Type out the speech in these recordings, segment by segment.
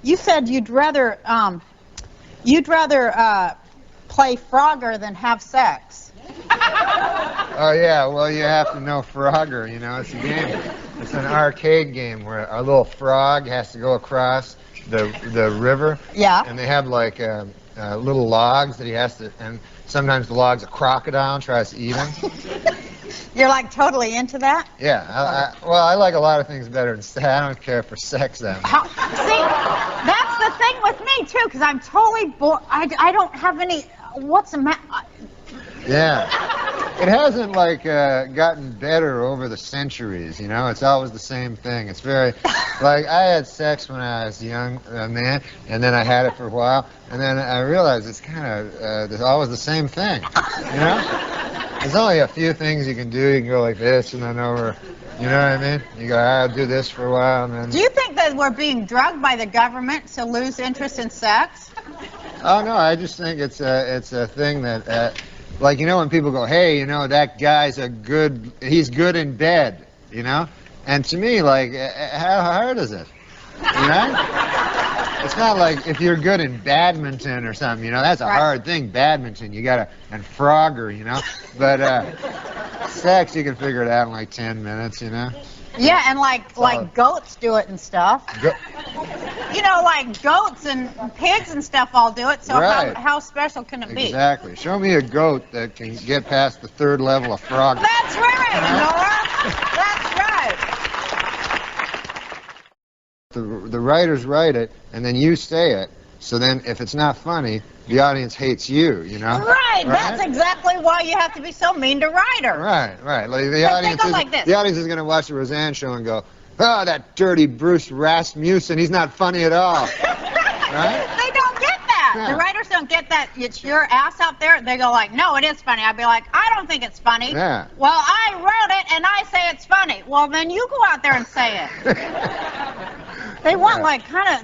you said you'd rather play Frogger than have sex. Oh yeah, well you have to know Frogger, you know, it's a game. It's an arcade game where a little frog has to go across the river. Yeah. And they have like little logs that he has to, and sometimes the log's a crocodile and tries to eat him. You're like totally into that? Yeah, well, I like a lot of things better than sex. I don't care for sex that much. See, that's the thing with me too, because I'm totally bored. I don't have any. What's the matter? Yeah, it hasn't like gotten better over the centuries. You know, it's always the same thing. It's very like I had sex when I was a young man, and then I had it for a while, and then I realized it's kind of always the same thing. You know. There's only a few things you can do. You can go like this and then over, you know what I mean? You go, I'll do this for a while and then... Do you think that we're being drugged by the government to lose interest in sex? Oh, no, I just think it's a thing that, like, you know, when people go, hey, you know, that guy's he's good in bed, you know? And to me, like, how hard is it? You know? It's not like if you're good in badminton or something, you know, that's a hard thing, badminton, you gotta, and Frogger, you know, but sex, you can figure it out in like 10 minutes, you know. Yeah, and like goats do it and stuff. You know, like goats and pigs and stuff all do it, so how special can it be? Exactly. Show me a goat that can get past the 3rd level of Frogger. That's right, Nora. That's right. The writers write it, and then you say it. So then, if it's not funny, the audience hates you. You know. Right. That's exactly why you have to be so mean to writers. Right. Like the audience is going to watch the Roseanne show and go, "Oh, that dirty Bruce Rasmussen. He's not funny at all." Right? They don't get that. Yeah. The writers don't get that. It's your ass out there. They go like, "No, it is funny." I'd be like, "I don't think it's funny." Yeah. Well, I wrote it, and I say it's funny. Well, then you go out there and say it. They want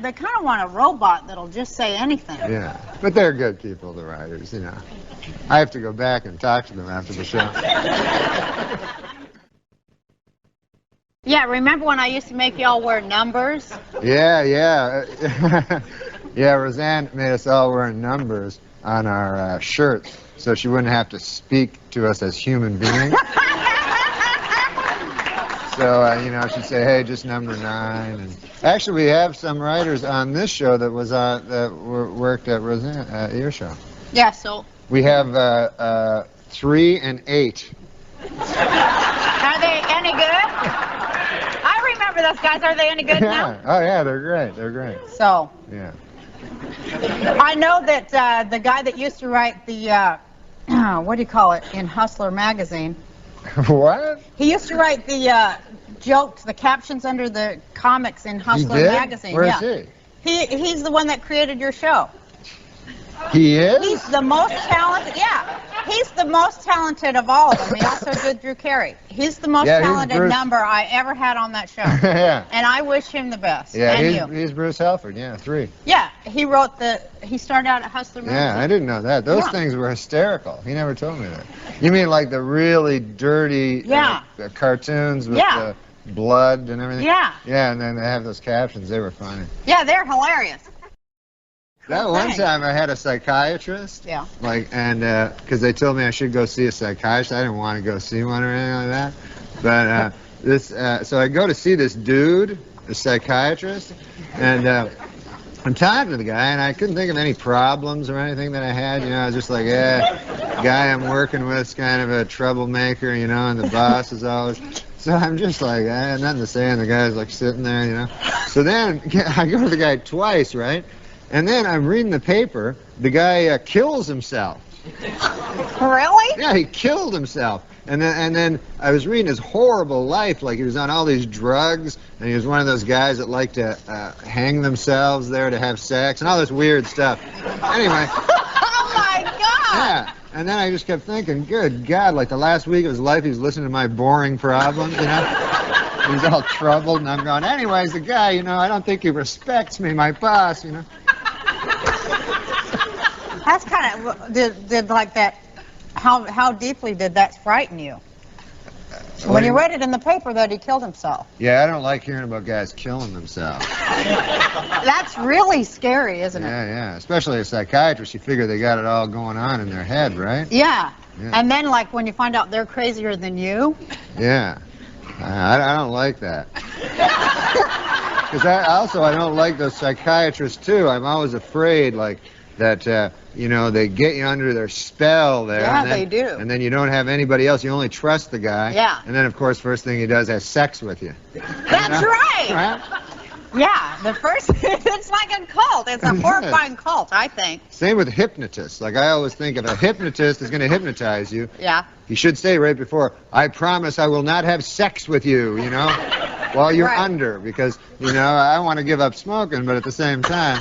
they kind of want a robot that'll just say anything. Yeah, but they're good people, the writers, you know. I have to go back and talk to them after the show. Yeah, remember when I used to make y'all wear numbers? Yeah. Yeah, Roseanne made us all wear numbers on our shirts so she wouldn't have to speak to us as human beings. So, you know, she'd say, hey, just number 9. And actually, we have some writers on this show that worked at Roseanne, your show. Yeah, so... We have 3 and 8. Are they any good? I remember those guys. Are they any good now? Oh, yeah, they're great. They're great. So... Yeah. I know that the guy that used to write the, what do you call it, in Hustler magazine... What? He used to write the jokes, the captions under the comics in Hustler magazine. Where is he? He's the one that created your show. He is? He's the most talented. Yeah, he's the most talented of all of them. He also did Drew Carey. He's the most talented number I ever had on that show. Yeah. And I wish him the best. Yeah, and he's Bruce Halford. Yeah, 3. Yeah, he started out at Hustler magazine. Yeah, I didn't know that. Those things were hysterical. He never told me that. You mean like the really dirty cartoons with the blood and everything? Yeah. Yeah, and then they have those captions. They were funny. Yeah, they're hilarious. That one time I had a psychiatrist. Yeah. Like, and because they told me I should go see a psychiatrist. I didn't want to go see one or anything like that. But so I go to see this dude, the psychiatrist, and I'm talking to the guy, and I couldn't think of any problems or anything that I had. You know, I was just like, guy I'm working with is kind of a troublemaker, you know, and the boss is always. So I'm just like, I had nothing to say, and the guy's like sitting there, you know. So then I go to the guy twice, right? And then I'm reading the paper. The guy kills himself. Really? Yeah, he killed himself. And then I was reading his horrible life, like he was on all these drugs, and he was one of those guys that like to hang themselves there to have sex, and all this weird stuff. Anyway. Oh, my God! Yeah, and then I just kept thinking, good God, like the last week of his life, he was listening to my boring problems, you know? He's all troubled, and I'm going, anyways, the guy, you know, I don't think he respects me, my boss, you know? That's kind of, did like that, how deeply did that frighten you? When you read it in the paper that he killed himself. Yeah, I don't like hearing about guys killing themselves. That's really scary, isn't it? Yeah. Especially a psychiatrist, you figure they got it all going on in their head, right? Yeah. And then, like, when you find out they're crazier than you. Yeah. I don't like that. Because I don't like those psychiatrists, too. I'm always afraid, like, that, you know, they get you under their spell there. Yeah, and then, they do. And then you don't have anybody else. You only trust the guy. Yeah. And then, of course, first thing he does is have sex with you. That's right. Right? Yeah, the first, it's like a cult. It's a horrifying cult, I think. Same with hypnotists. Like, I always think if a hypnotist is going to hypnotize you, Yeah. he should say right before, I promise I will not have sex with you, you know, while you're Right. under. Because, you know, I want to give up smoking, but at the same time.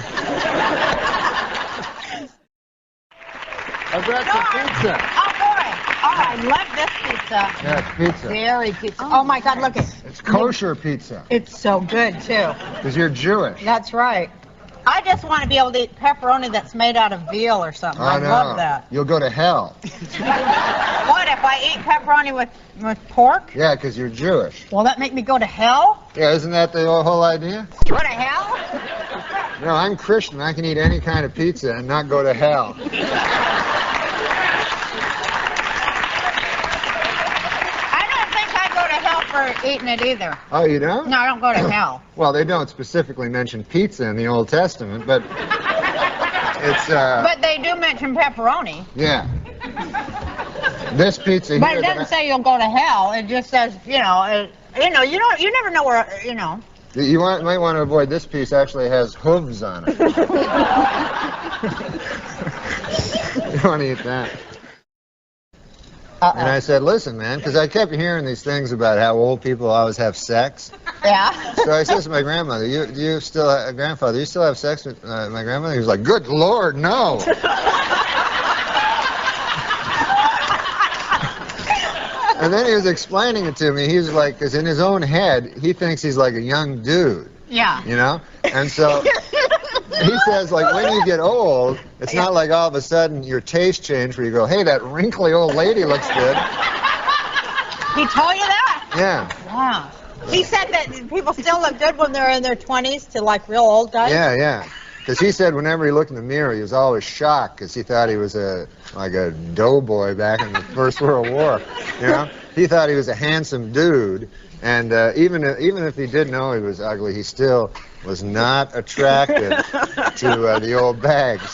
I brought some pizza. Oh, boy. Oh, I love this pizza. Yeah, it's pizza. Very pizza. Oh, my God, look it. It's kosher pizza. It's so good, too. Because you're Jewish. That's right. I just want to be able to eat pepperoni that's made out of veal or something. I no. love that. You'll go to hell. What, if I eat pepperoni with pork? Yeah, because you're Jewish. Will that make me go to hell? Yeah, isn't that the whole idea? Go to hell? No, I'm Christian. I can eat any kind of pizza and not go to hell. For eating it either. Oh, you don't? No, I don't go to hell. Well, they don't specifically mention pizza in the Old Testament, but it's But they do mention pepperoni. Yeah. This pizza But here. it doesn't say you'll go to hell. It just says, you never know where, you know. You might want to avoid this piece. Actually has hooves on it. You don't want to eat that. And I said, listen, man, because I kept hearing these things about how old people always have sex. Yeah. So I said to my grandmother, grandfather, you still have sex with my grandmother? He was like, good Lord, no. And then he was explaining it to me. He was like, because in his own head, he thinks he's like a young dude. Yeah. You know? And so he says, like, when you get old, it's not like all of a sudden your taste change where you go, hey, that wrinkly old lady looks good. He told you that? Yeah. Wow. He said that people still look good when they're in their 20s to, like, real old guys? Yeah. Because he said whenever he looked in the mirror, he was always shocked because he thought he was like a doughboy back in the First World War. You know? He thought he was a handsome dude. And even if he did know he was ugly, he still was not attracted to the old bags.